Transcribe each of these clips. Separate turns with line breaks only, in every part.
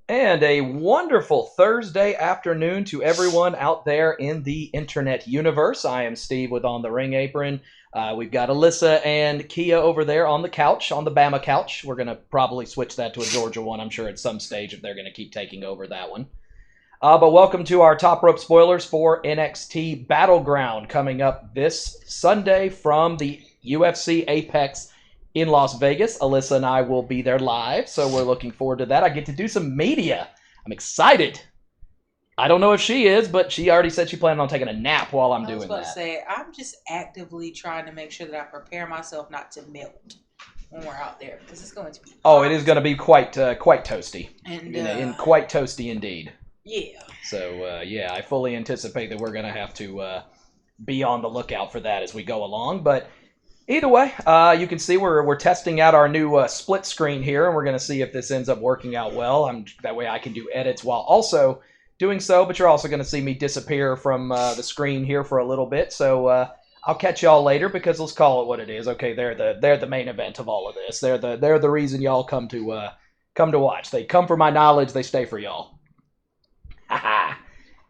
And a wonderful Thursday afternoon to everyone out there in the internet universe. I am Steve with On the Ring Apron. We've got Alyssa and Kia over there on the couch, on the Bama couch. We're going to probably switch that to a Georgia one, I'm sure, at some stage if they're going to keep taking over that one. But welcome to our top rope spoilers for NXT Battleground coming up this Sunday from the UFC Apex in Las Vegas. Alyssa and I will be there live, so we're looking forward to that. I get to do some media. I'm excited. I don't know if she is, but she already said she planned on taking a nap while I'm doing that.
I was about to say, I'm just actively trying to make sure that I prepare myself not to melt when we're out there, because it's going to be
hot. It is going to be quite toasty.
And
quite toasty indeed.
Yeah.
So, I fully anticipate that we're going to have to be on the lookout for that as we go along, but either way, you can see we're testing out our new split screen here, and we're going to see if this ends up working out well. That way I can do edits while also doing so, but you're also going to see me disappear from the screen here for a little bit. So I'll catch y'all later, because let's call it what it is. Okay, they're the main event of all of this. They're the reason y'all come to watch. They come for my knowledge. They stay for y'all. Ha.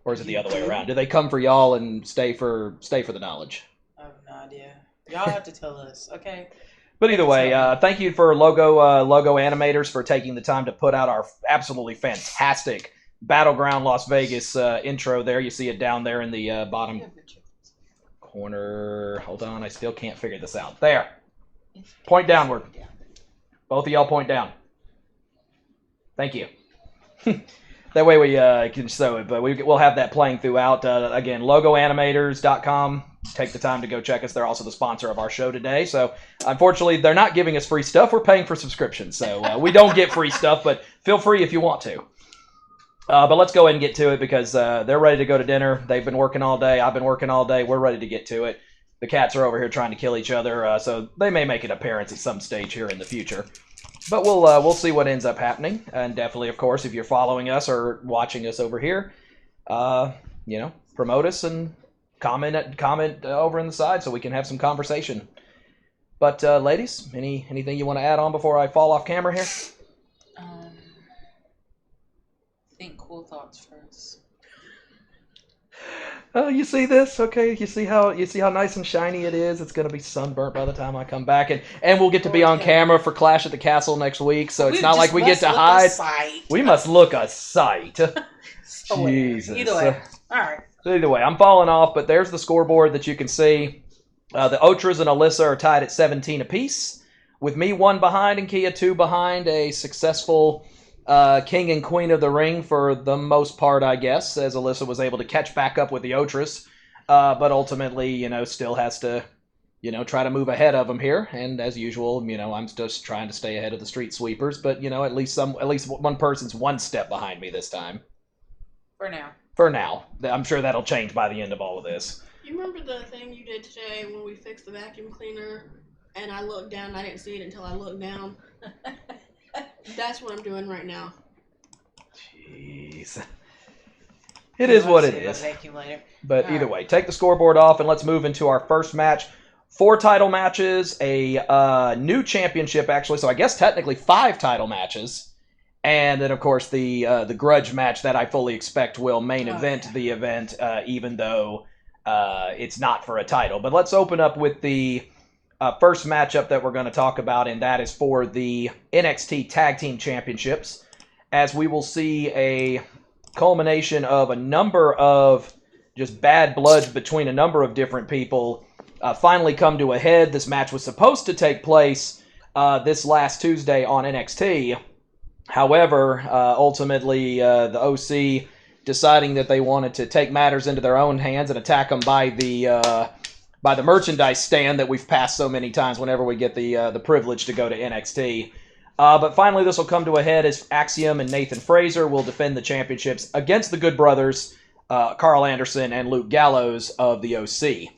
Or is it the other way around? Do they come for y'all and stay for the knowledge?
I have no idea. Y'all have to tell us, okay?
But either way, thank you for logo animators for taking the time to put out our absolutely fantastic Battleground Las Vegas intro there. You see it down there in the bottom corner. Hold on, I still can't figure this out. There. Point downward. Both of y'all point down. Thank you. That way we can show it, but we'll have that playing throughout. Again, logoanimators.com. Take the time to go check us. They're also the sponsor of our show today. So, unfortunately, they're not giving us free stuff. We're paying for subscriptions. So, we don't get free stuff, but feel free if you want to. But let's go ahead and get to it, because they're ready to go to dinner. They've been working all day. I've been working all day. We're ready to get to it. The cats are over here trying to kill each other, so they may make an appearance at some stage here in the future. But we'll see what ends up happening. And definitely, of course, if you're following us or watching us over here, promote us and comment over in the side so we can have some conversation. But ladies, anything you want to add on before I fall off camera here?
Think cool thoughts first.
Oh, you see this? Okay, you see how nice and shiny it is? It's going to be sunburnt by the time I come back, and we'll get to be on camera for Clash at the Castle next week, so it's not like we get to hide. We must look a sight. Jesus.
Either way. All right.
Either way, I'm falling off, but there's the scoreboard that you can see. The OTRAs and Alyssa are tied at 17 apiece, with me 1 behind and Kia 2 behind. A successful king and queen of the ring for the most part, I guess, as Alyssa was able to catch back up with the OTRAs, but ultimately, still has to, try to move ahead of them here. And as usual, I'm just trying to stay ahead of the street sweepers, but at least one person's 1 step behind me this time. For now. I'm sure that'll change by the end of all of this.
You remember the thing you did today when we fixed the vacuum cleaner and I looked down and I didn't see it until I looked down? That's what I'm doing right now.
Jeez. It is what it is. But either way, take the scoreboard off and let's move into our first match. 4 title matches, a new championship actually, so I guess technically 5 title matches. And then, of course, the grudge match that I fully expect will main event the event, even though it's not for a title. But let's open up with the first matchup that we're going to talk about, and that is for the NXT Tag Team Championships, as we will see a culmination of a number of just bad bloods between a number of different people finally come to a head. This match was supposed to take place this last Tuesday on NXT. However, ultimately, the OC deciding that they wanted to take matters into their own hands and attack them by the merchandise stand that we've passed so many times whenever we get the privilege to go to NXT. But finally, this will come to a head as Axiom and Nathan Frazer will defend the championships against the Good Brothers, Karl Anderson and Luke Gallows of the OC.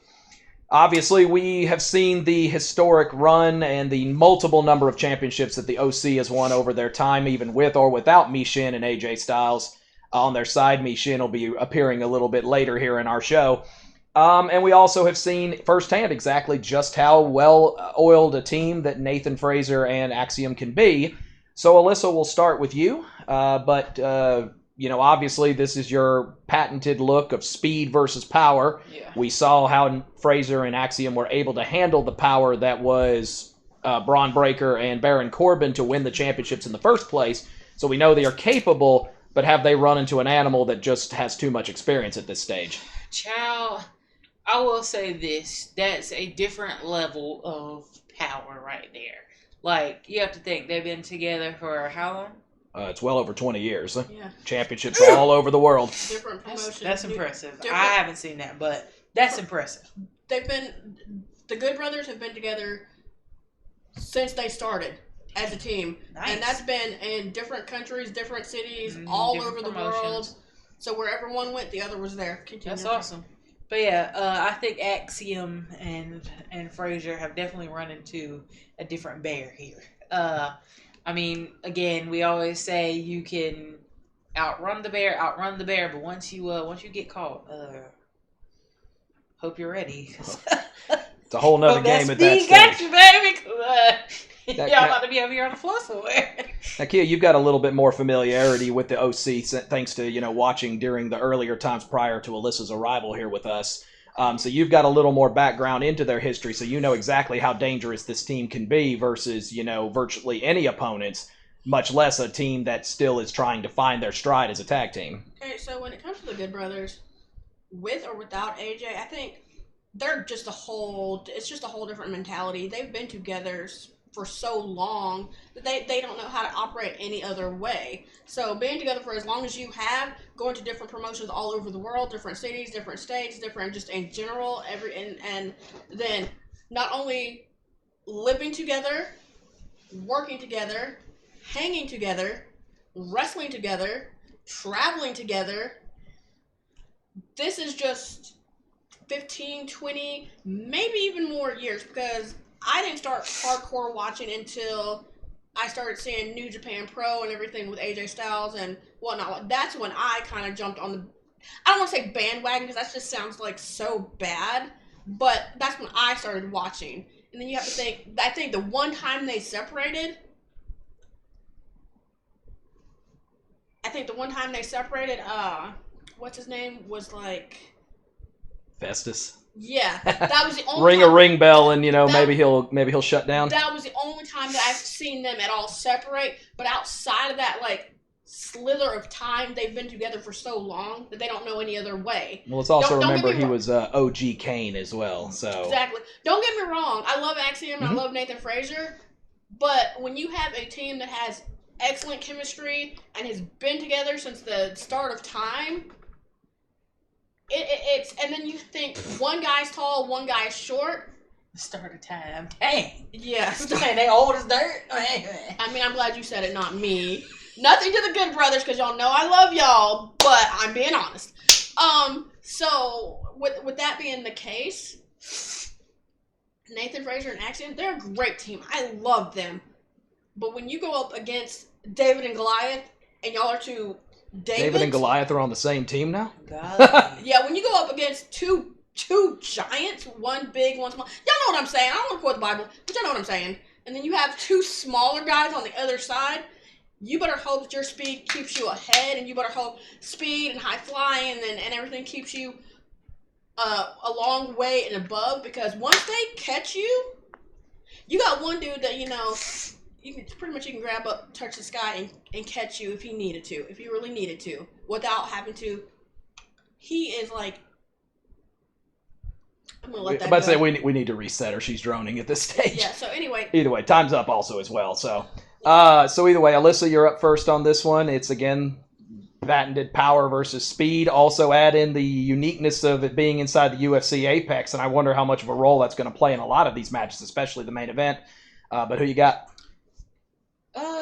Obviously, we have seen the historic run and the multiple number of championships that the OC has won over their time, even with or without Michin and AJ Styles on their side. Michin will be appearing a little bit later here in our show. And we also have seen firsthand exactly just how well-oiled a team that Nathan Frazer and Axiom can be. So, Alyssa, we'll start with you. But obviously this is your patented look of speed versus power.
Yeah.
We saw how Frazer and Axiom were able to handle the power that was Braun Breaker and Baron Corbin to win the championships in the first place. So we know they are capable, but have they run into an animal that just has too much experience at this stage?
Child, I will say this. That's a different level of power right there. Like, you have to think, they've been together for how long?
It's well over 20 years.
Yeah.
Championships all over the world.
Different promotions.
That's impressive.
Different-
I haven't seen that, but that's impressive.
The Good Brothers have been together since they started as a team.
Nice.
And that's been in different countries, different cities,
Mhm,
all
different
over the
promotions.
world. So wherever one went, the other was there. Continue.
That's awesome. But yeah, I think Axiom and Frazer have definitely run into a different bear here. I mean, again, we always say you can outrun the bear, but once you get caught, hope you're ready.
It's a whole nother game at that stage.
Got you, baby. Y'all about to be over here on the floor somewhere.
Now, Kia, you've got a little bit more familiarity with the OC thanks to, watching during the earlier times prior to Alyssa's arrival here with us. So you've got a little more background into their history, so you know exactly how dangerous this team can be versus, virtually any opponents, much less a team that still is trying to find their stride as a tag team.
Okay, so when it comes to the Good Brothers, with or without AJ, I think they're just it's just a whole different mentality. They've been together for so long that they don't know how to operate any other way. So being together for as long as you have, going to different promotions all over the world, different cities, different states, different just in general, and then not only living together, working together, hanging together, wrestling together, traveling together. This is just 15, 20, maybe even more years, because I didn't start hardcore watching until I started seeing New Japan Pro and everything with AJ Styles and whatnot. That's when I kind of jumped on I don't want to say bandwagon, because that just sounds like so bad, but that's when I started watching. And then you have to think, I think the one time they separated, what's his name, was like...
Festus.
Yeah, that was the only
Ring a ring bell, and maybe he'll shut down.
That was the only time that I've seen them at all separate. But outside of that, slither of time, they've been together for so long that they don't know any other way.
Well, let's also remember he was OG Kane as well. So
exactly. Don't get me wrong. I love Axiom. I love Nathan Frazer. But when you have a team that has excellent chemistry and has been together since the start of time. It's and then you think one guy's tall, one guy's short.
Start of time. Dang.
Yeah.
Man, they old as dirt.
I mean, I'm glad you said it, not me. Nothing to the Good Brothers, because y'all know I love y'all, but I'm being honest. So with that being the case, Nathan Frazer and Axiom, they're a great team. I love them. But when you go up against David and Goliath, and y'all are two
David and Goliath are on the same team now?
Yeah, when you go up against two giants, one big, one small. Y'all know what I'm saying. I don't want to quote the Bible, but y'all know what I'm saying. And then you have two smaller guys on the other side. You better hope that your speed keeps you ahead, and you better hope speed and high flying and everything keeps you a long way and above, because once they catch you, you got one dude that, you can grab up, touch the sky, and catch you if he needed to, if he really needed to, without having to. He is like, I'm gonna let that
I'm about
go.
to say we need to reset her. She's droning at this stage.
Yeah. So anyway.
Either way, time's up also as well. So either way, Alyssa, you're up first on this one. It's again patented power versus speed. Also add in the uniqueness of it being inside the UFC Apex, and I wonder how much of a role that's going to play in a lot of these matches, especially the main event. But who you got?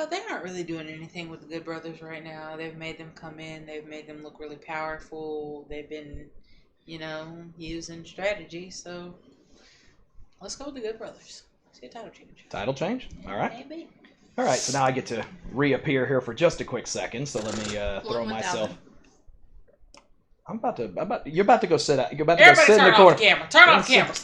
They aren't really doing anything with the Good Brothers right now. They've made them come in. They've made them look really powerful. They've been, using strategy. So let's go with the Good Brothers. See a title change.
Title change? All right.
Maybe.
All right, so now I get to reappear here for just a quick second. So let me throw myself. You're about to go sit out. You're about to
Everybody
go sit in the corner.
Turn off the camera.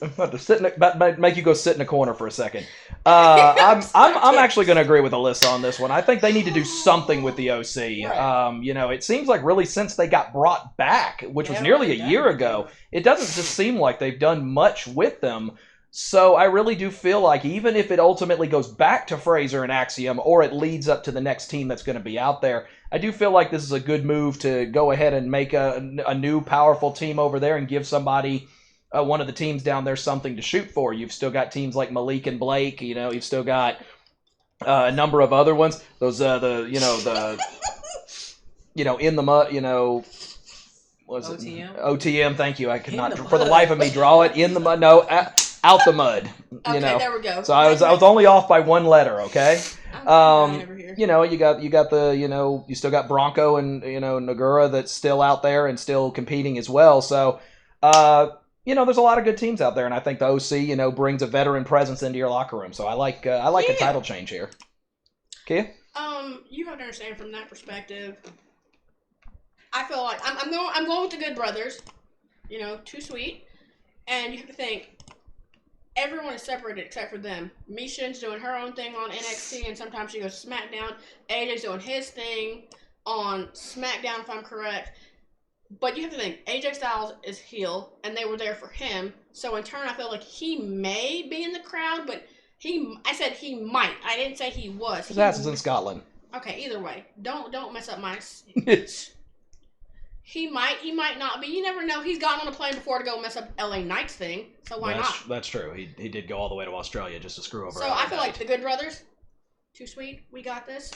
about to make you go sit in a corner for a second. I'm actually going to agree with Alyssa on this one. I think they need to do something with the OC.
Right.
It seems like really since they got brought back, which was nearly a year ago, it doesn't just seem like they've done much with them. So I really do feel like even if it ultimately goes back to Frazer and Axiom, or it leads up to the next team that's going to be out there, I do feel like this is a good move to go ahead and make a new powerful team over there and give somebody, one of the teams down there, something to shoot for. You've still got teams like Malik and Blake. You've still got a number of other ones. Those in the mud. Was it
OTM?
OTM? Thank you. I could not for the life of me draw it in the mud. No. Out the mud,
Okay, there we go.
So I was only off by one letter, okay?
Over here.
You got the you still got Bronco and Nagura that's still out there and still competing as well. So there's a lot of good teams out there, and I think the OC brings a veteran presence into your locker room. So I like a title change here. Kia?
You have to understand from that perspective. I feel like I'm going with the Good Brothers. Too sweet, and you have to think. Everyone is separated except for them. Michin's doing her own thing on NXT, and sometimes she goes to SmackDown. AJ's doing his thing on SmackDown, if I'm correct. But you have to think, AJ Styles is heel, and they were there for him. So in turn, I feel like he may be in the crowd, but I said he might. I didn't say he was.
His ass is in Scotland.
Okay, either way. Don't mess up my... He might not be. You never know. He's gotten on a plane before to go mess up LA Knight's thing, so why not?
That's true. He did go all the way to Australia just to screw over.
So I feel like the Good Brothers, too sweet. We got this.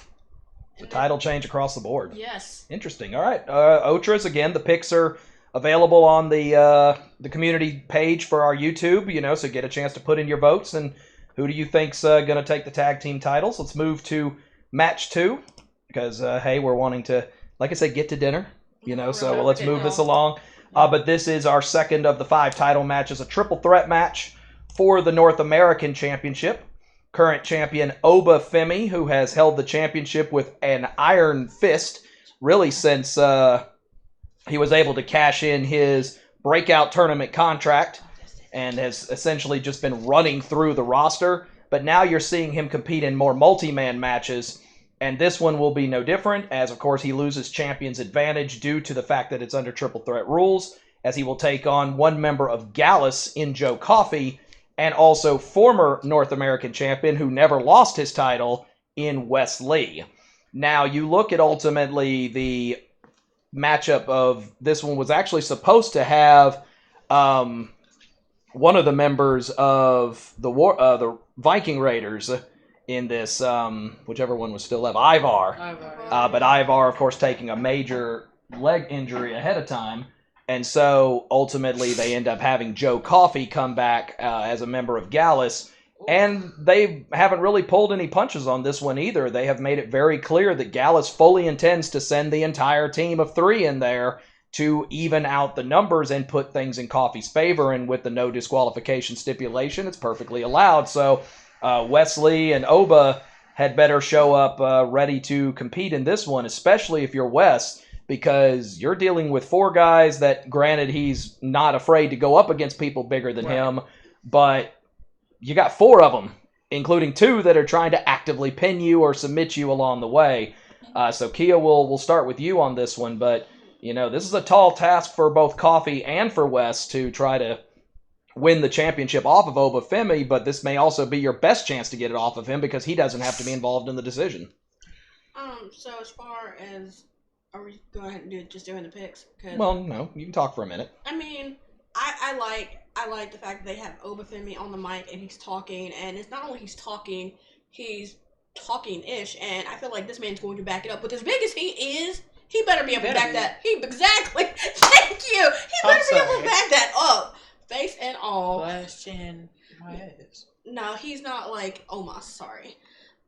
The title change across the board.
Yes.
Interesting. All right. OTRAs, again, the picks are available on the community page for our YouTube, so get a chance to put in your votes. And who do you think's going to take the tag team titles? Let's move to match 2 because, hey, we're wanting to, like I said, get to dinner. So let's move this along. But this is our second of the 5 title matches, a triple threat match for the North American Championship. Current champion Oba Femi, who has held the championship with an iron fist, really since he was able to cash in his breakout tournament contract and has essentially just been running through the roster. But now you're seeing him compete in more multi-man matches. And this one will be no different, as of course he loses champion's advantage due to the fact that it's under triple threat rules, as he will take on one member of Gallows in Joe Coffey, and also former North American champion who never lost his title in Wes Lee. Now, you look at ultimately the matchup of this one was actually supposed to have one of the members of the Viking Raiders in this, whichever one was still left, Ivar. But Ivar, of course, taking a major leg injury ahead of time. And so, ultimately, they end up having Joe Coffey come back as a member of Gallows. And they haven't really pulled any punches on this one either. They have made it very clear that Gallows fully intends to send the entire team of 3 in there to even out the numbers and put things in Coffey's favor. And with the no disqualification stipulation, it's perfectly allowed. So, Wesley and Oba had better show up ready to compete in this one, especially if you're Wes, because you're dealing with 4 guys that, granted, he's not afraid to go up against people bigger than him, but you got 4 of them, including 2 that are trying to actively pin you or submit you along the way. So Kia, we'll start with you on this one, but this is a tall task for both Coffey and for Wes to try to win the championship off of Oba Femi, but this may also be your best chance to get it off of him because he doesn't have to be involved in the decision.
So as far as, are we going ahead and doing the picks?
Well, no, you can talk for a minute.
I mean, I like the fact that they have Oba Femi on the mic and he's talking, and it's not only he's talking-ish, and I feel like this man's going to back it up. But as big as he is, he better be able to back that. Exactly. Thank you. He better be able to back that up. Face and all.
Question my ass.
No, he's not like Omos, sorry.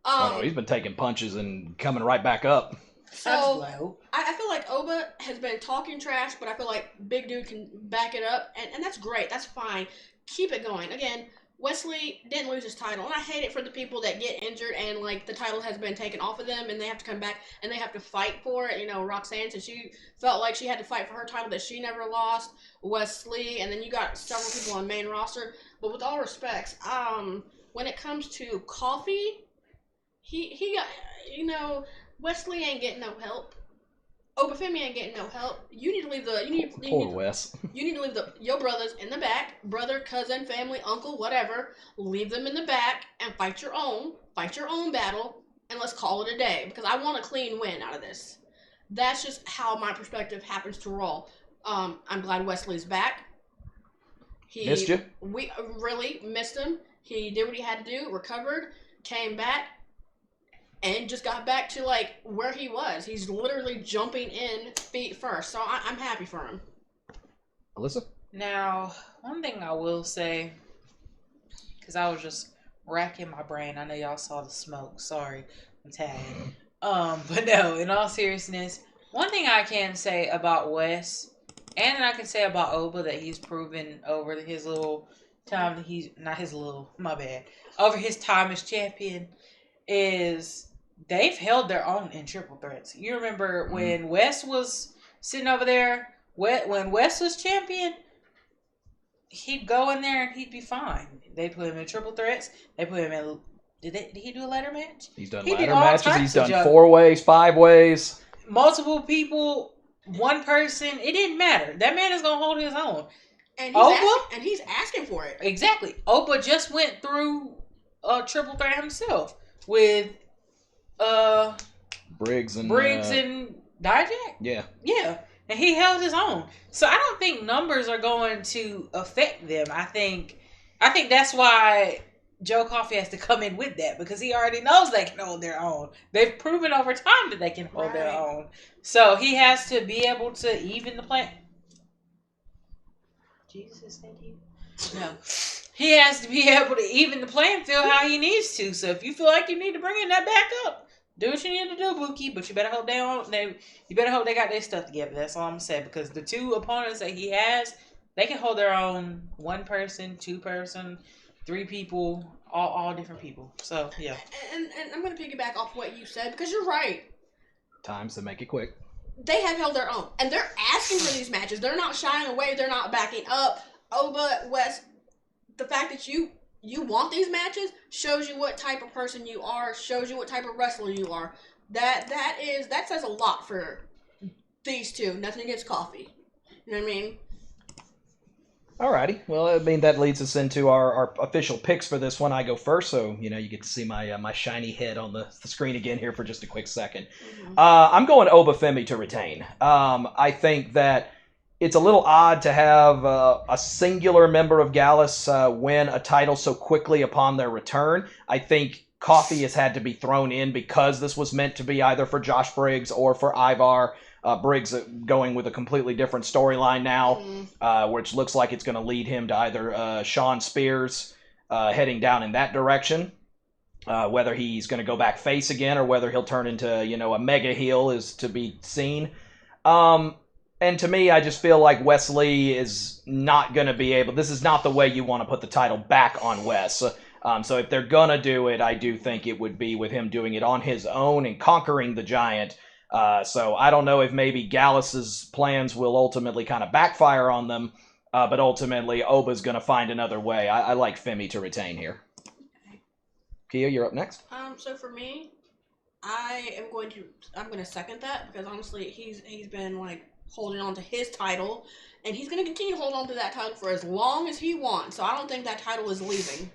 No, he's been taking punches and coming right back up.
So, I feel like Oba has been talking trash, but I feel like Big Dude can back it up, and that's great. That's fine. Keep it going. Again, Wesley didn't lose his title, and I hate it for the people that get injured and like the title has been taken off of them, and they have to come back and they have to fight for it. You know, Roxanne, since she felt like she had to fight for her title that she never lost. Wesley, and then you got several people on the main roster. But with all respects, when it comes to Coffey, he got, you know, Wesley ain't getting no help. Femi ain't getting no help. You need to leave
Poor Wes.
You need to leave your brothers in the back, brother, cousin, family, uncle, whatever. Leave them in the back and fight your own battle, and let's call it a day. Because I want a clean win out of this. That's just how my perspective happens to roll. I'm glad Wesley's back.
Missed you?
We really missed him. He did what he had to do, recovered, came back, and just got back to like where he was. He's literally jumping in feet first. So I'm happy for him.
Alyssa?
Now, one thing I will say, because I was just racking my brain. I know y'all saw the smoke. Sorry, I'm tagged. But no, in all seriousness, one thing I can say about Wes, and I can say about Oba that he's proven over his little time that he's over his time as champion, is they've held their own in triple threats. You remember when Wes was sitting over there, when Wes was champion, he'd go in there and he'd be fine. They put him in triple threats. They put him in. Did he do a ladder match?
He's done ladder matches. He's done 4-ways, 5-ways.
Multiple people, one person. It didn't matter. That man is gonna hold his own.
And he's asking for it.
Exactly. Opa just went through a triple threat himself with
Briggs and
Dijak?
Yeah.
Yeah. And he held his own. So I don't think numbers are going to affect them. I think that's why Joe Coffey has to come in with that, because he already knows they can hold their own. They've proven over time that they can hold their own. So he has to be able to even the play. Jesus, thank you. No. He has to be able to even the playing field how he needs to. So if you feel like you need to bring in that backup, do what you need to do, Buki. But you better hope they got their stuff together. That's all I'm gonna say. Because the two opponents that he has, they can hold their own. 1 person, 2 person, 3 people, all different people. So yeah.
And I'm gonna piggyback off what you said, because you're right.
Times to make it quick.
They have held their own, and they're asking for these matches. They're not shying away. They're not backing up. Oba, Wes, the fact that you want these matches shows you what type of person you are. Shows you what type of wrestler you are. That says a lot for these two. Nothing against Coffey. You know what I mean?
Alrighty. Well, I mean, that leads us into our official picks for this one. I go first, so, you know, you get to see my shiny head on the screen again here for just a quick second. Mm-hmm. I'm going Oba Femi to retain. I think that it's a little odd to have a singular member of Gallus win a title so quickly upon their return. I think Coffey has had to be thrown in because this was meant to be either for Josh Briggs or for Ivar. Briggs going with a completely different storyline now, which looks like it's going to lead him to either Sean Spears heading down in that direction, whether he's going to go back face again or whether he'll turn into, you know, a mega heel is to be seen. And to me, I just feel like Wesley is not going to be able... This is not the way you want to put the title back on Wes. So if they're going to do it, I do think it would be with him doing it on his own and conquering the Giant. So I don't know if maybe Gallus's plans will ultimately kind of backfire on them, but ultimately Oba's going to find another way. I like Femi to retain here. Kia, you're up next.
So for me, I'm going to second that, because honestly, he's been like holding on to his title, and he's going to continue to hold on to that title for as long as he wants. So I don't think that title is leaving,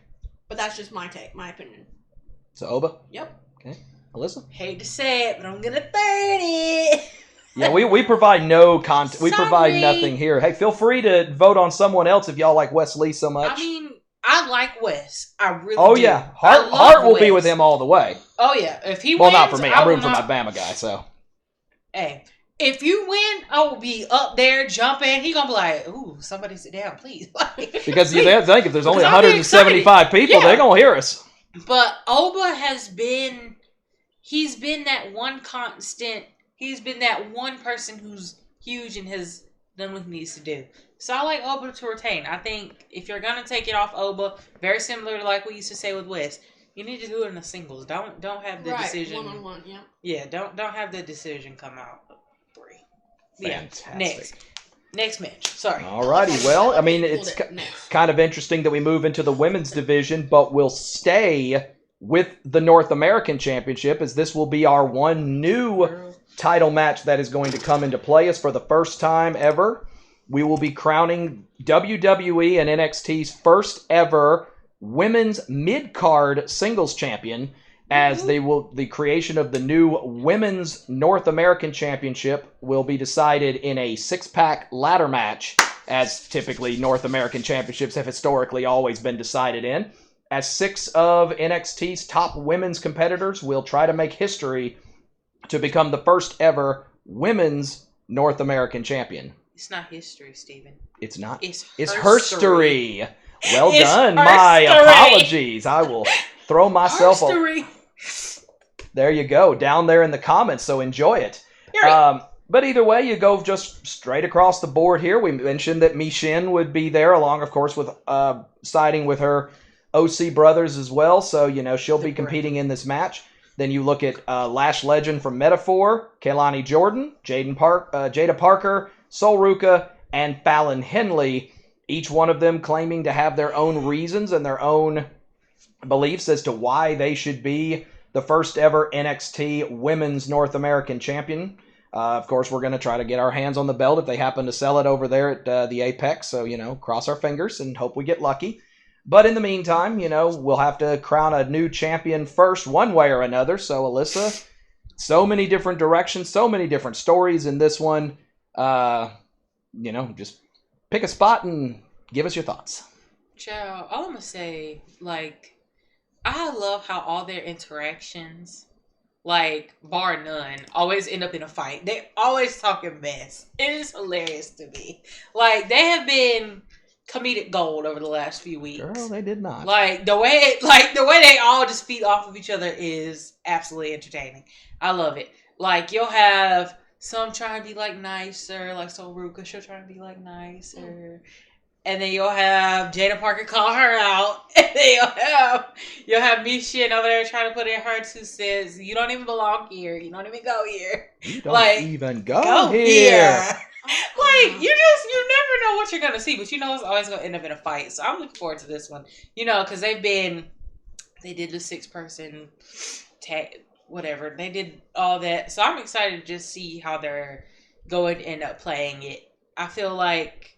but that's just my opinion.
So Oba?
Yep.
Okay. Alyssa?
Hate to say it, but I'm gonna 30.
Yeah, we provide no content. We provide nothing here. Hey, feel free to vote on someone else if y'all like Wes Lee so much.
I mean, I like Wes. I really do.
Oh, yeah. Hart will be with him all the way.
Oh, yeah. If he wins...
Well, not for me. I'm rooting for my Bama guy, so...
Hey, if you win, I will be up there jumping. He gonna be like, ooh, somebody sit down, please.
Because you think if there's only 175 people, they're gonna hear us.
But Oba has been... He's been that one constant. He's been that one person who's huge and has done what he needs to do. So I like Oba to retain. I think if you're gonna take it off Oba, very similar to like we used to say with West, you need to do it in the singles. Don't have the decision.
1-on-1, yeah.
Yeah, don't have the decision come out of 3.
Fantastic.
Next match. Sorry.
Alrighty. Well, I mean, it's kind of interesting that we move into the women's division, but we'll stay with the North American Championship, as this will be our one new title match that is going to come into play. As for the first time ever, we will be crowning WWE and NXT's first ever women's mid-card singles champion, as the creation of the new Women's North American Championship will be decided in a 6-pack ladder match, as typically North American Championships have historically always been decided in. As 6 of NXT's top women's competitors will try to make history to become the first ever Women's North American Champion.
It's not history, Steven.
It's not.
It's
herstory. Well
It's
done.
herstory.
My apologies. I will throw myself
Herstory.
There you go, down there in the comments, so enjoy it. But either way, you go just straight across the board here. We mentioned that Michin would be there, along, of course, with siding with her OC brothers as well. So, she'll be competing in this match. Then you look at Lash legend from Metaphor, Kelani Jordynne, Jaida Parker, Sol Ruca, and Fallon Henley. Each one of them claiming to have their own reasons and their own beliefs as to why they should be the first ever NXT Women's North American Champion. Of course, we're going to try to get our hands on the belt if they happen to sell it over there at the Apex. So, cross our fingers and hope we get lucky. But in the meantime, we'll have to crown a new champion first one way or another. So, Alyssa, so many different directions, so many different stories in this one. Just pick a spot and give us your thoughts.
Child, all I'm going to say, I love how all their interactions, bar none, always end up in a fight. They always talking mess. It is hilarious to me. They have been comedic gold over the last few weeks.
Girl, they did not.
The way they all just feed off of each other is absolutely entertaining. I love it. You'll have some trying to be nicer, so Ruca, she'll try to be nicer. And then you'll have Jaida Parker call her out. And then you'll have Michin over there trying to put in her 2 cents. You don't even belong here. You don't even go here.
You don't even go here.
You never know what you're going to see. But it's always going to end up in a fight. So I'm looking forward to this one. Because they did the 6-person tag, whatever. They did all that. So I'm excited to just see how they're going to end up playing it. I feel like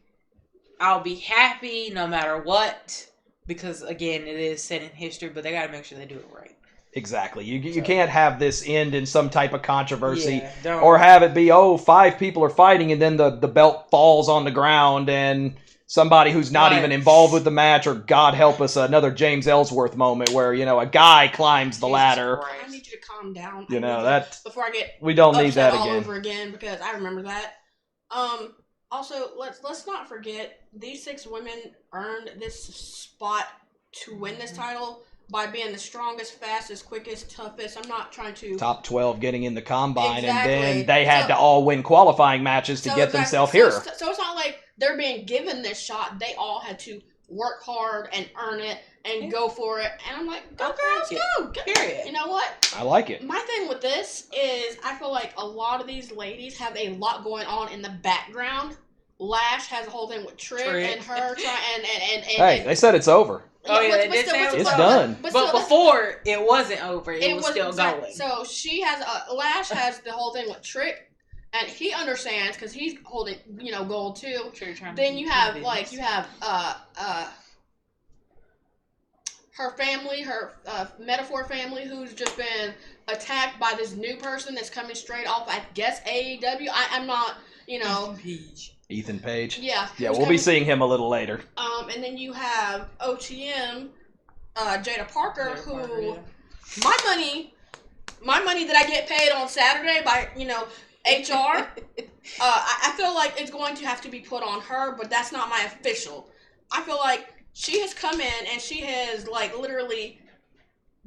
I'll be happy no matter what, because again, it is set in history, but they got to make sure they do it right.
Exactly. You can't have this end in some type of controversy,
Yeah,
or have it be, 5 people are fighting and then the belt falls on the ground and somebody who's not even involved with the match, or God help us, another James Ellsworth moment where, a guy climbs the ladder.
Christ. I need you to calm down. Before I get
we don't need that
all
again.
over again, because I remember that. Also, let's not forget, these 6 women earned this spot to win this title by being the strongest, fastest, quickest, toughest. I'm not trying to...
Top 12 getting in the combine,
Exactly.
and then they had to all win qualifying matches to get themselves here.
So it's not like they're being given this shot. They all had to work hard and earn it and go for it. And I'm like, go girls, go!
Period.
You know what?
I like it.
My thing with this is I feel like a lot of these ladies have a lot going on in the background. Lash has a whole thing with Trick. And her trying and
Hey, they said it's over.
They did say
it's done.
But before, it wasn't over. It was still going.
So she has Lash has the whole thing with Trick, and he understands because he's holding gold too. Then you have her family, her Metaphor family, who's just been attacked by this new person that's coming straight off, I guess, AEW. I'm not,
Ethan Page.
Yeah.
Yeah, we'll be seeing him a little later.
And then you have OTM, Jaida Parker, my money that I get paid on Saturday by, HR, I feel like it's going to have to be put on her, but that's not my official. I feel like she has come in and she has literally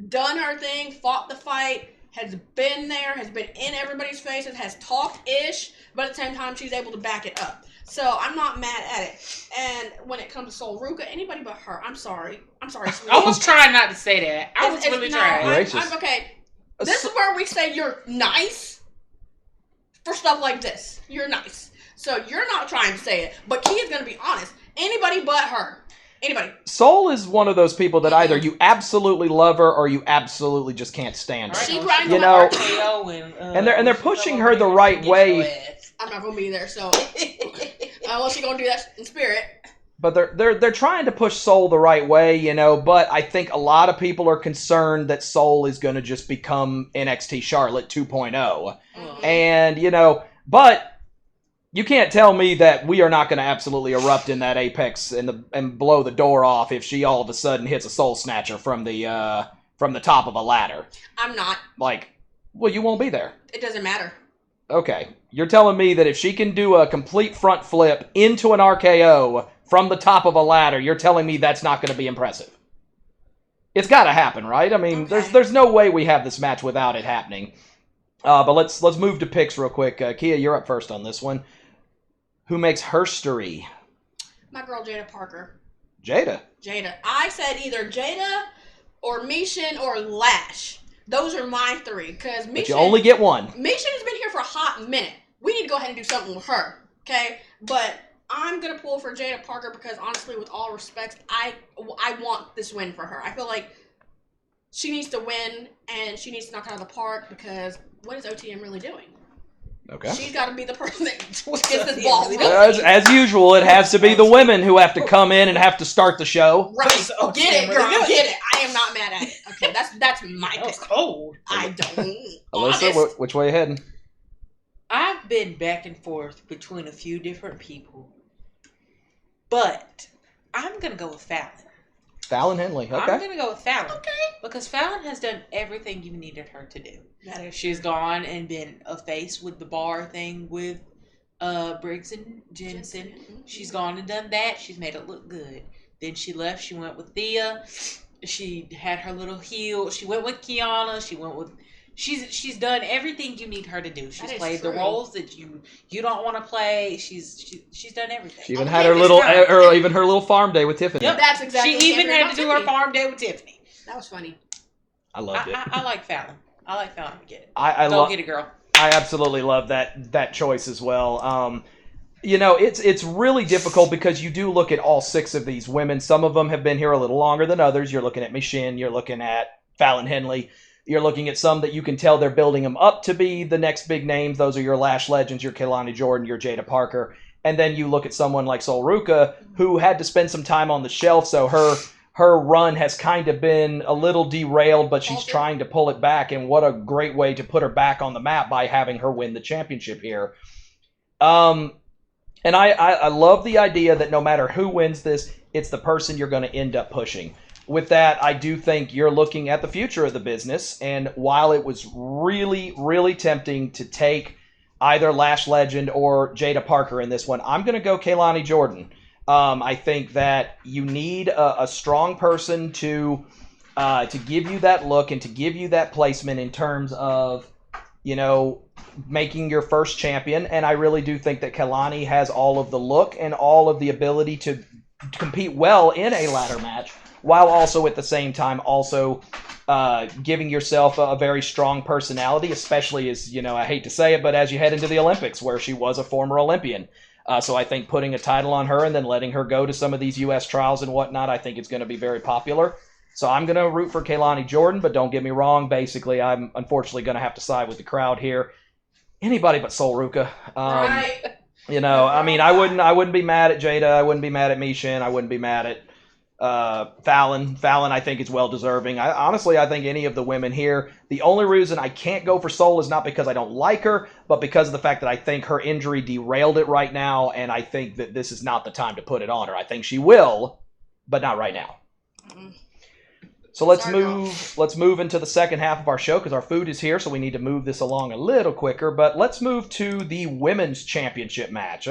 done her thing, fought the fight, has been there, has been in everybody's faces, has talked-ish, but at the same time, she's able to back it up. So I'm not mad at it. And when it comes to Sol Ruca, anybody but her. I'm sorry. Sweetie.
I was trying not to say that. I was really trying.
I'm okay. This is where we say you're nice for stuff like this. You're nice. So you're not trying to say it. But Kia's going to be honest. Anybody but her. Anybody.
Sol is one of those people that either you absolutely love her or you absolutely just can't stand her.
She grinds
you know, and they're pushing her the right way.
I'm not going to be there, so unless you're going to do that in spirit.
But they're trying to push Sol the right way, you know, but I think a lot of people are concerned that Sol is going to just become NXT Charlotte 2.0.
Mm-hmm.
And, you know, but you can't tell me that we are not going to absolutely erupt in that apex and blow the door off if she all of a sudden hits a Soul Snatcher from the top of a ladder.
I'm not.
Like, well, you won't be there.
It doesn't matter.
Okay. You're telling me that if she can do a complete front flip into an RKO from the top of a ladder, you're telling me that's not going to be impressive? It's got to happen, right? I mean, there's no way we have this match without it happening. But let's move to picks real quick. Kia, you're up first on this one. Who makes herstory?
My girl Jaida Parker.
Jaida.
I said either Jaida or Michin or Lash. Those are my three. Because Michin...
But you only get one.
Michin has been here for a hot minute. We need to go ahead and do something with her. Okay? But I'm going to pull for Jaida Parker because honestly, with all respect, I want this win for her. I feel like she needs to win and she needs to knock it out of the park because what is OTM really doing?
Okay.
She's got to be the person that gets this ball.
As usual, it has to be the women who have to come in and have to start the show.
Right. Get it, girl. Get it. I am not mad at it. Okay, that's my pick.
Cold.
I don't.
Alyssa, which way are you heading?
I've been back and forth between a few different people, but I'm going to go with Fallon.
Fallon Henley, okay.
I'm going to go with Fallon.
Okay.
Because Fallon has done everything you needed her to do. She's gone and been a face with the bar thing with Briggs and Jensen. She's gone and done that. She's made it look good. Then she left. She went with Thea. She had her little heel. She went with Kiana. She went with... She's done everything you need her to do. She's played the roles that you don't want to play. She's done everything.
She even had her little farm day with Tiffany.
Yep,
that's exactly.
She even had to do her farm day with Tiffany.
That was funny.
I loved it.
I like Fallon. I like Fallon. Get it.
Go
get it, girl.
I absolutely love that choice as well. You know, it's really difficult because you do look at all 6 of these women. Some of them have been here a little longer than others. You're looking at Michin. You're looking at Fallon Henley. You're looking at some that you can tell they're building them up to be the next big names. Those are your Lash legends, your Kelani Jordynne, your Jaida Parker. And then you look at someone like Sol Ruca, who had to spend some time on the shelf, so her run has kind of been a little derailed, but she's trying to pull it back, and what a great way to put her back on the map by having her win the championship here. And I love the idea that no matter who wins this, it's the person you're going to end up pushing. With that, I do think you're looking at the future of the business, and while it was really, really tempting to take either Lash Legend or Jaida Parker in this one, I'm going to go Kelani Jordynne. I think that you need a strong person to give you that look and to give you that placement in terms of, you know, making your first champion, and I really do think that Kelani has all of the look and all of the ability to compete well in a ladder match, while also at the same time also giving yourself a very strong personality, especially as, you know, I hate to say it, but as you head into the Olympics, where she was a former Olympian. So I think putting a title on her and then letting her go to some of these U.S. trials and whatnot, I think it's going to be very popular. So I'm going to root for Kelani Jordynne, but don't get me wrong. Basically, I'm unfortunately going to have to side with the crowd here. Anybody but Sol Ruca.
Right.
You know, I mean, I wouldn't be mad at Jaida. I wouldn't be mad at Michin. I wouldn't be mad at Fallon. Fallon, I think, is well deserving. Honestly, I think any of the women here, the only reason I can't go for Sol is not because I don't like her, but because of the fact that I think her injury derailed it right now, and I think that this is not the time to put it on her. I think she will, but not right now.
Mm-mm.
So let's move into the second half of our show because our food is here, so we need to move this along a little quicker. But let's move to the women's championship match.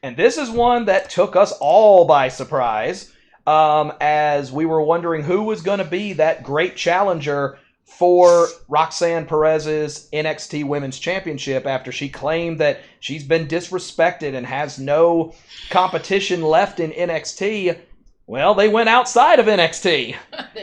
And this is one that took us all by surprise, as we were wondering who was going to be that great challenger for Roxanne Perez's NXT Women's Championship after she claimed that she's been disrespected and has no competition left in NXT. Well, they went outside of NXT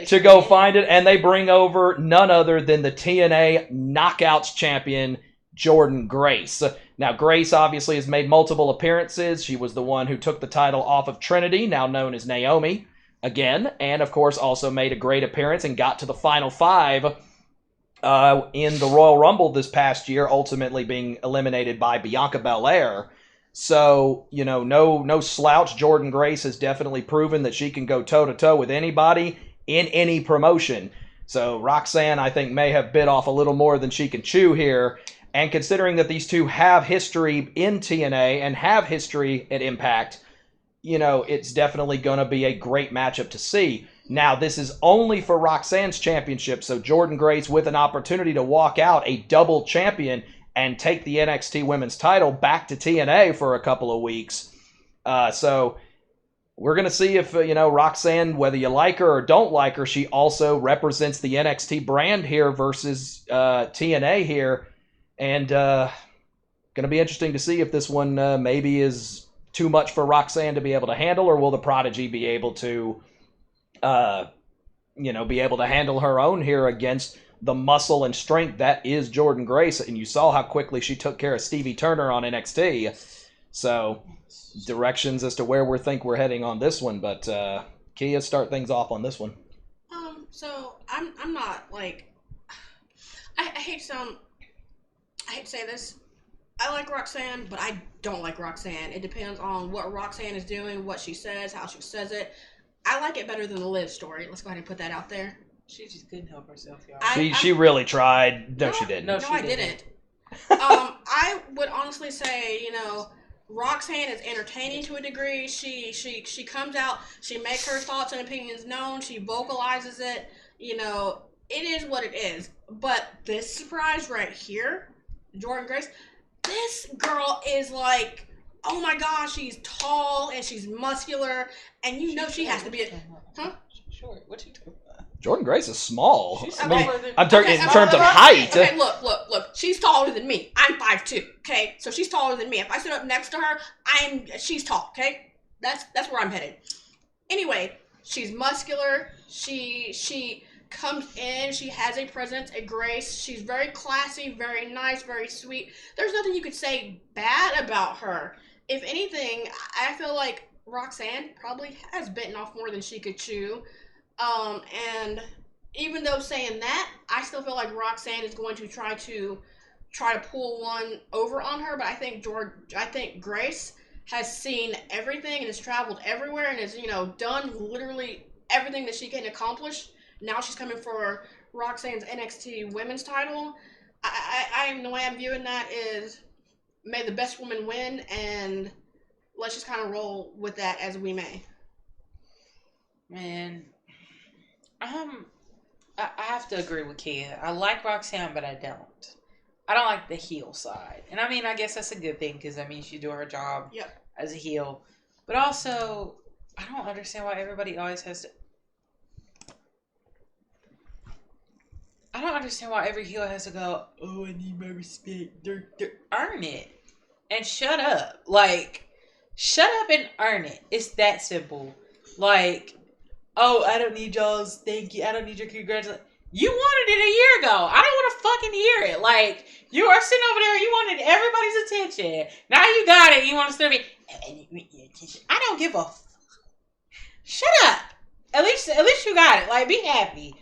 to go find it, and they bring over none other than the TNA Knockouts champion, Jordynne Grace. Now, Grace obviously has made multiple appearances. She was the one who took the title off of Trinity, now known as Naomi, again, and of course also made a great appearance and got to the Final Five in the Royal Rumble this past year, ultimately being eliminated by Bianca Belair. So, no slouch. Jordynne Grace has definitely proven that she can go toe-to-toe with anybody in any promotion. So Roxanne, I think, may have bit off a little more than she can chew here. And considering that these two have history in TNA and have history at Impact, it's definitely going to be a great matchup to see. Now, this is only for Roxanne's championship, so Jordynne Grace with an opportunity to walk out a double champion and take the NXT Women's title back to TNA for a couple of weeks. So we're going to see if, Roxanne, whether you like her or don't like her, she also represents the NXT brand here versus TNA here. And going to be interesting to see if this one maybe is too much for Roxanne to be able to handle, or will the Prodigy be able to, be able to handle her own here against the muscle and strength that is Jordynne Grace. And you saw how quickly she took care of Stevie Turner on NXT. So directions as to where we think we're heading on this one. But Kia, start things off on this one.
So I'm not like, I hate to say this. I like Roxanne, but I don't like Roxanne. It depends on what Roxanne is doing, what she says, how she says it. I like it better than the Liv story. Let's go ahead and put that out there.
She just couldn't help herself, y'all.
She really tried. No, she didn't.
No, I didn't. I would honestly say, Roxanne is entertaining to a degree. She comes out, she makes her thoughts and opinions known, she vocalizes it. It is what it is. But this surprise right here, Jordynne Grace, this girl is like, oh my gosh, she's tall and she's muscular, and she has to be
Short. What you talking about?
Jordynne Grace is small.
She's
I mean,
smaller than-
in terms of height.
Okay, look. She's taller than me. I'm 5'2", okay? So she's taller than me. If I sit up next to her, she's tall, okay? That's where I'm headed. Anyway, she's muscular. She comes in. She has a presence, a grace. She's very classy, very nice, very sweet. There's nothing you could say bad about her. If anything, I feel like Roxanne probably has bitten off more than she could chew. And even though saying that, I still feel like Roxanne is going to try to pull one over on her. But I think Grace has seen everything and has traveled everywhere and has, done literally everything that she can accomplish. Now she's coming for Roxanne's NXT Women's title. The way I'm viewing that is, may the best woman win, and let's just kind of roll with that as we may.
Man, I have to agree with Kia. I like Roxanne, but I don't. I don't like the heel side. And I guess that's a good thing, because she's doing her job as a heel. But also, I don't understand why everybody always has to... I don't understand why every heel has to go, oh, I need my respect. Earn it. And shut up. Shut up and earn it. It's that simple. Oh, I don't need y'all's thank you. I don't need your congratulations. You wanted it a year ago. I don't want to fucking hear it. You are sitting over there. You wanted everybody's attention. Now you got it. You want to still be... I don't give a... Shut up. At least you got it. Be happy.